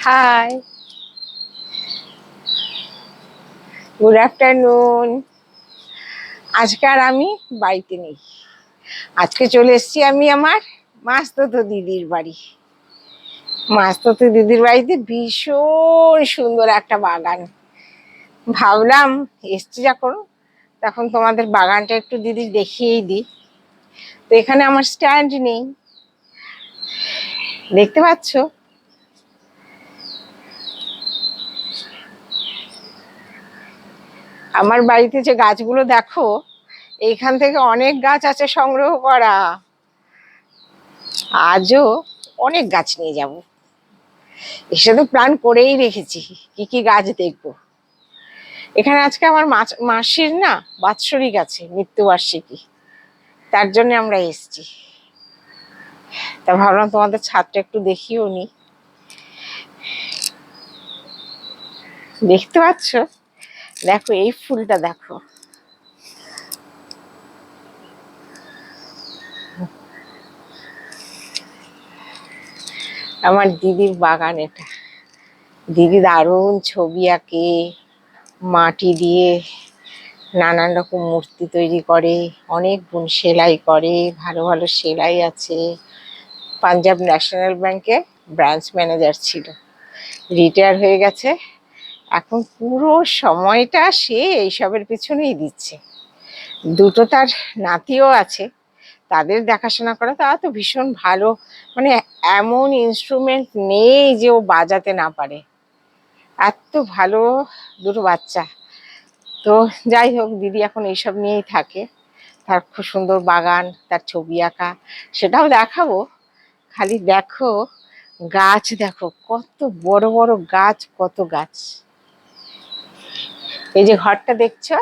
High, good afternoon. আজকে আর আমি বাড়িতে নেই। আজকে চলে এসেছি আমি আমার মাস্তুতো দিদির বাড়ি। মাস্তুতো দিদির বাড়িতে ভীষণ সুন্দর একটা বাগান। ভাবলাম এসছি যখন, তখন তোমাদের বাগানটা একটু দিদি দেখিয়েই দিই। তো এখানে আমার স্ট্যান্ড নেই, দেখতে পাচ্ছ? আমার বাড়িতে যে গাছগুলো দেখো, এইখান থেকে অনেক গাছ আছে সংগ্রহ করা। আজও অনেক গাছ নিয়ে যাব। এসে তো প্ল্যান করেই রেখেছি কি কি গাছ দেখবো। এখানে আজকে আমার মাসির না বাৎসরিক আছে, মৃত্যুবার্ষিকী, তার জন্য আমরা এসেছি। তা ভাবলাম তোমাদের ছাদটা একটু দেখিও নি। দেখতে পাচ্ছ? দেখো এই ফুলটা দেখো। আমার দিদির বাগান এটা। দিদি দারুণ ছবি আঁকে, মাটি দিয়ে নানান রকম মূর্তি তৈরি করে, অনেক গুণ সেলাই করে, ভালো ভালো সেলাই আছে। পাঞ্জাব ন্যাশনাল ব্যাংকে ব্রাঞ্চ ম্যানেজার ছিল, রিটায়ার হয়ে গেছে। এখন পুরো সময়টা সে এইসবের পিছনেই দিচ্ছে। দুটো তার নাতিও আছে, তাদের দেখাশোনা করা। তারা তো ভীষণ ভালো, মানে এমন ইনস্ট্রুমেন্ট নেই যে ও বাজাতে না পারে, এত ভালো দুটো বাচ্চা। তো যাই হোক, দিদি এখন এইসব নিয়েই থাকে। তার খুব সুন্দর বাগান, তার ছবি আঁকা, সেটাও দেখাবো। খালি দেখো গাছ, দেখো কত বড় বড় গাছ, কত গাছ। এই যে ঘরটা দেখছো,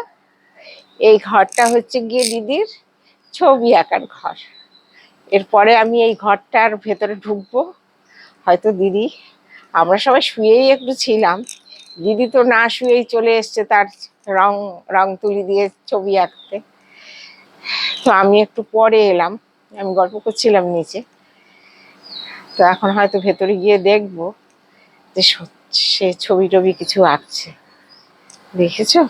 এই ঘরটা হচ্ছে গিয়ে দিদির ছবি আঁকার ঘর। এরপরে আমি এই ঘরটার ভেতরে ঢুকবো। হয়তো দিদি, আমরা সবাই শুয়েই একটু ছিলাম, দিদি তো না শুয়েই চলে এসছে তার রং রং তুলি দিয়ে ছবি আঁকতে। তো আমি একটু পরে এলাম, আমি গল্প করছিলাম নিচে। তো এখন হয়তো ভেতরে গিয়ে দেখবো যে সে ছবি টবি কিছু আঁকছে। দেখেছো,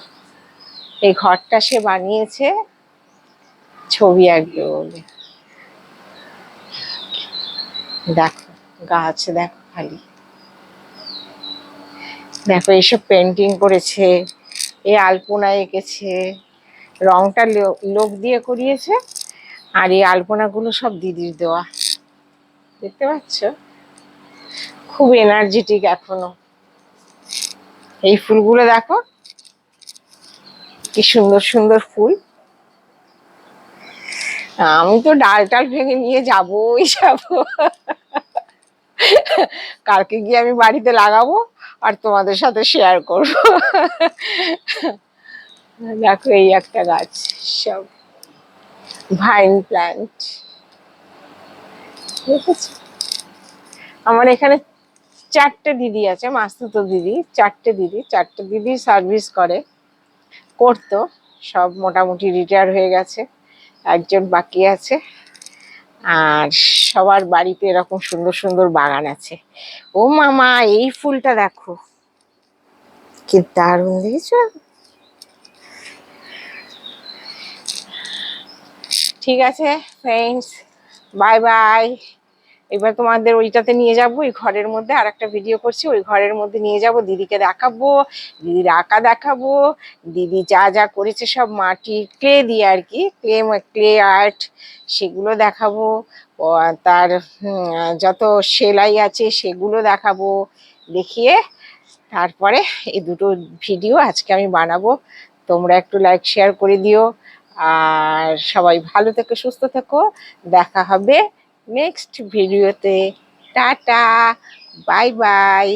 এই ঘরটা সে বানিয়েছে ছবি আঁকবে বলে। দেখো গাছ, দেখো খালি দেখো, এইসব পেন্টিং করেছে, এই আলপনা এঁকেছে, রংটা লোক দিয়ে করিয়েছে। আর এই আলপনাগুলো সব দিদির দেওয়া, দেখতে পাচ্ছ? খুব এনার্জেটিক এখনো। এই ফুলগুলো দেখো কি সুন্দর সুন্দর ফুল। আমি তো ডাল টাল ভেঙে নিয়ে যাবোই যাবো। কালকে গিয়ে আমি বাড়িতে লাগাবো আর তোমাদের সাথে শেয়ার করব। দেখো এই একটা গাছ, সব ভাইন প্ল্যান্ট। দেখেছো, আমার এখানে চারটে দিদি আছে, মাস্তুতো দিদি, চারটে দিদি সার্ভিস করতো। সব মোটামুটি রিটায়ার হয়ে গেছে, একজন বাকি আছে। আর সবার বাড়িতে এরকম সুন্দর সুন্দর বাগান আছে। ও মামা, এই ফুলটা দেখো কি দারুণ, দেখেছো? ঠিক আছে ফ্রেন্ডস, বাই বাই। এবার তোমাদের ওইটাতে নিয়ে যাব, ওই ঘরের মধ্যে আর একটা ভিডিও করছি, ওই ঘরের মধ্যে নিয়ে যাব, দিদিকে দেখাবো, দিদির আঁকা দেখাবো, দিদি যা যা করেছে সব মাটি ক্লে দিয়ে আর কি, ক্লে আর্ট, সেগুলো দেখাবো। তার যত সেলাই আছে সেগুলো দেখাবো। দেখিয়ে তারপরে এই দুটো ভিডিও আজকে আমি বানাবো। তোমরা একটু লাইক শেয়ার করে দিও। আর সবাই ভালো থেকো, সুস্থ থেকো। দেখা হবে নেক্সট ভিডিওতে। Tata, bye bye.